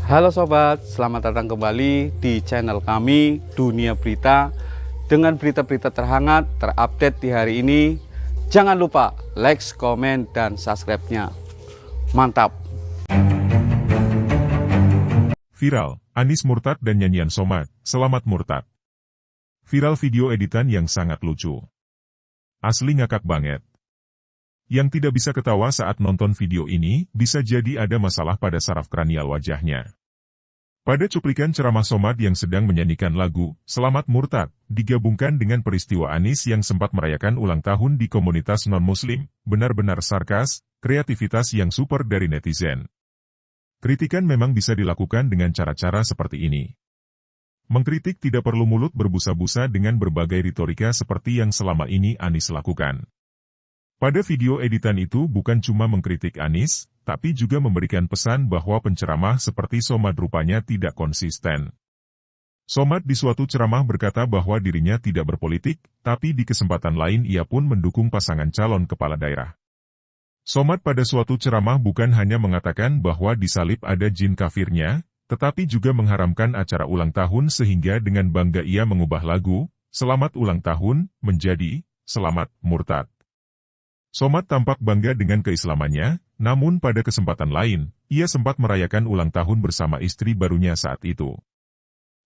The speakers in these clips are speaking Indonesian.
Halo sobat, selamat datang kembali di channel kami Dunia Berita dengan berita-berita terhangat, terupdate di hari ini. Jangan lupa like, komen, dan subscribe-nya. Mantap! Viral, Anies murtad dan nyanyian Somad, selamat murtad. Viral video editan yang sangat lucu. Asli ngakak banget. Yang tidak bisa ketawa saat nonton video ini, bisa jadi ada masalah pada saraf kranial wajahnya. Pada cuplikan ceramah Somad yang sedang menyanyikan lagu Selamat Murtad, digabungkan dengan peristiwa Anies yang sempat merayakan ulang tahun di komunitas non-muslim, benar-benar sarkas, kreativitas yang super dari netizen. Kritikan memang bisa dilakukan dengan cara-cara seperti ini. Mengkritik tidak perlu mulut berbusa-busa dengan berbagai retorika seperti yang selama ini Anies lakukan. Pada video editan itu bukan cuma mengkritik Anies, tapi juga memberikan pesan bahwa penceramah seperti Somad rupanya tidak konsisten. Somad di suatu ceramah berkata bahwa dirinya tidak berpolitik, tapi di kesempatan lain ia pun mendukung pasangan calon kepala daerah. Somad pada suatu ceramah bukan hanya mengatakan bahwa di salib ada jin kafirnya, tetapi juga mengharamkan acara ulang tahun sehingga dengan bangga ia mengubah lagu, Selamat Ulang Tahun, menjadi, Selamat Murtad. Somad tampak bangga dengan keislamannya, namun pada kesempatan lain, ia sempat merayakan ulang tahun bersama istri barunya saat itu.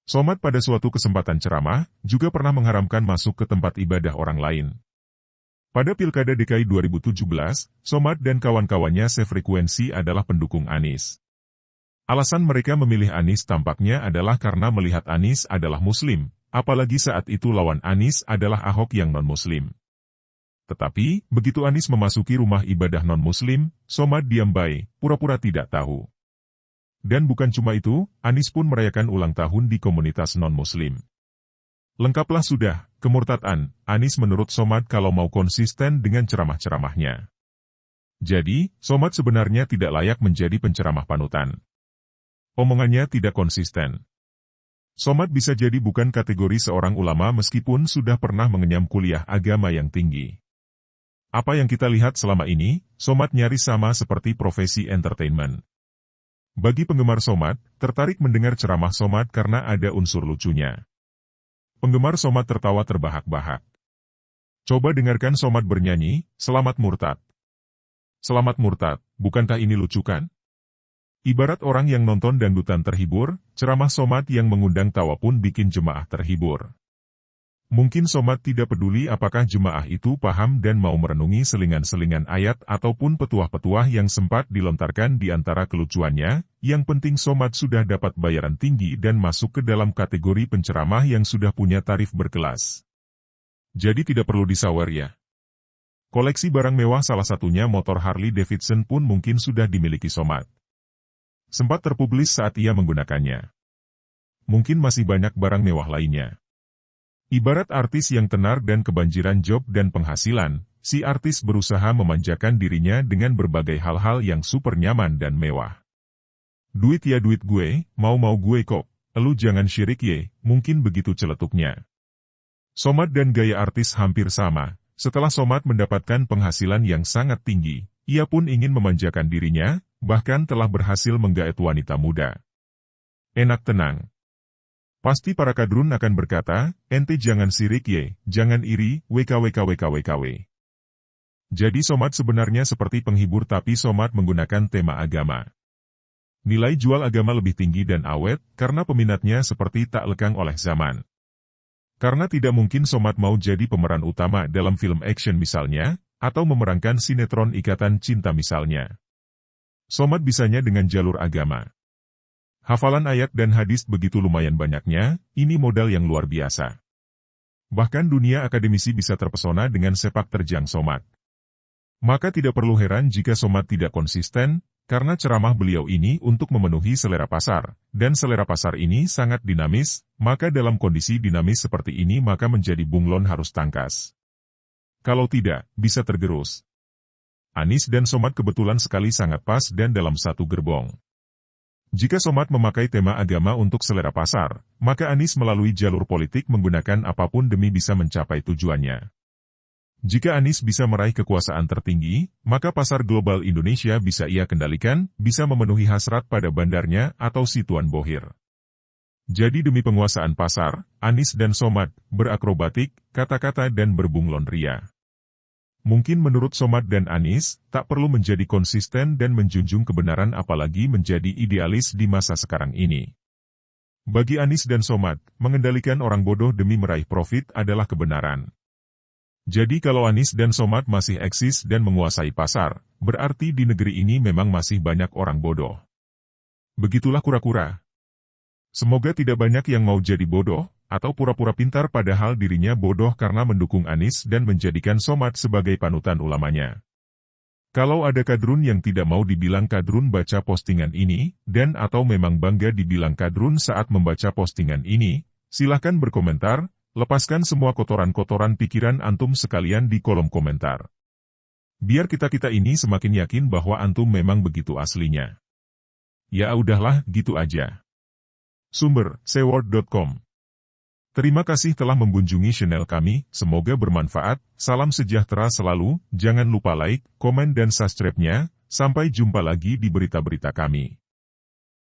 Somad pada suatu kesempatan ceramah, juga pernah mengharamkan masuk ke tempat ibadah orang lain. Pada Pilkada DKI 2017, Somad dan kawan-kawannya sefrekuensi adalah pendukung Anies. Alasan mereka memilih Anies tampaknya adalah karena melihat Anies adalah Muslim, apalagi saat itu lawan Anies adalah Ahok yang non-Muslim. Tetapi, begitu Anies memasuki rumah ibadah non-Muslim, Somad diam baik, pura-pura tidak tahu. Dan bukan cuma itu, Anies pun merayakan ulang tahun di komunitas non-Muslim. Lengkaplah sudah, kemurtadan, Anies menurut Somad kalau mau konsisten dengan ceramah-ceramahnya. Jadi, Somad sebenarnya tidak layak menjadi penceramah panutan. Omongannya tidak konsisten. Somad bisa jadi bukan kategori seorang ulama meskipun sudah pernah mengenyam kuliah agama yang tinggi. Apa yang kita lihat selama ini, Somad nyaris sama seperti profesi entertainment. Bagi penggemar Somad, tertarik mendengar ceramah Somad karena ada unsur lucunya. Penggemar Somad tertawa terbahak-bahak. Coba dengarkan Somad bernyanyi, Selamat Murtad. Selamat Murtad, bukankah ini lucu kan? Ibarat orang yang nonton dangdutan terhibur, ceramah Somad yang mengundang tawa pun bikin jemaah terhibur. Mungkin Somad tidak peduli apakah jemaah itu paham dan mau merenungi selingan-selingan ayat ataupun petuah-petuah yang sempat dilontarkan di antara kelucuannya, yang penting Somad sudah dapat bayaran tinggi dan masuk ke dalam kategori penceramah yang sudah punya tarif berkelas. Jadi tidak perlu disawer ya. Koleksi barang mewah salah satunya motor Harley Davidson pun mungkin sudah dimiliki Somad. Sempat terpublis saat ia menggunakannya. Mungkin masih banyak barang mewah lainnya. Ibarat artis yang tenar dan kebanjiran job dan penghasilan, si artis berusaha memanjakan dirinya dengan berbagai hal-hal yang super nyaman dan mewah. Duit ya duit gue, mau-mau gue kok, elu jangan syirik ye, mungkin begitu celetuknya. Somad dan gaya artis hampir sama, setelah Somad mendapatkan penghasilan yang sangat tinggi, ia pun ingin memanjakan dirinya, bahkan telah berhasil menggaet wanita muda. Enak tenang. Pasti para kadrun akan berkata, ente jangan sirik ye, jangan iri, wkwkwkwkw. Jadi Somad sebenarnya seperti penghibur tapi Somad menggunakan tema agama. Nilai jual agama lebih tinggi dan awet, karena peminatnya seperti tak lekang oleh zaman. Karena tidak mungkin Somad mau jadi pemeran utama dalam film action misalnya, atau memerankan sinetron Ikatan Cinta misalnya. Somad bisanya dengan jalur agama. Hafalan ayat dan hadis begitu lumayan banyaknya, ini modal yang luar biasa. Bahkan dunia akademisi bisa terpesona dengan sepak terjang Somad. Maka tidak perlu heran jika Somad tidak konsisten, karena ceramah beliau ini untuk memenuhi selera pasar, dan selera pasar ini sangat dinamis, maka dalam kondisi dinamis seperti ini maka menjadi bunglon harus tangkas. Kalau tidak, bisa tergerus. Anies dan Somad kebetulan sekali sangat pas dan dalam satu gerbong. Jika Somad memakai tema agama untuk selera pasar, maka Anies melalui jalur politik menggunakan apapun demi bisa mencapai tujuannya. Jika Anies bisa meraih kekuasaan tertinggi, maka pasar global Indonesia bisa ia kendalikan, bisa memenuhi hasrat pada bandarnya atau si Tuan Bohir. Jadi demi penguasaan pasar, Anies dan Somad berakrobatik, kata-kata dan berbunglon ria. Mungkin menurut Somad dan Anies, tak perlu menjadi konsisten dan menjunjung kebenaran apalagi menjadi idealis di masa sekarang ini. Bagi Anies dan Somad, mengendalikan orang bodoh demi meraih profit adalah kebenaran. Jadi kalau Anies dan Somad masih eksis dan menguasai pasar, berarti di negeri ini memang masih banyak orang bodoh. Begitulah kura-kura. Semoga tidak banyak yang mau jadi bodoh, atau pura-pura pintar padahal dirinya bodoh karena mendukung Anies dan menjadikan Somad sebagai panutan ulamanya. Kalau ada kadrun yang tidak mau dibilang kadrun baca postingan ini, dan atau memang bangga dibilang kadrun saat membaca postingan ini, silahkan berkomentar. Lepaskan semua kotoran-kotoran pikiran antum sekalian di kolom komentar. Biar kita-kita ini semakin yakin bahwa antum memang begitu aslinya. Ya udahlah, gitu aja. Sumber, seword.com. Terima kasih telah mengunjungi channel kami, semoga bermanfaat, salam sejahtera selalu, jangan lupa like, komen dan subscribe-nya, sampai jumpa lagi di berita-berita kami.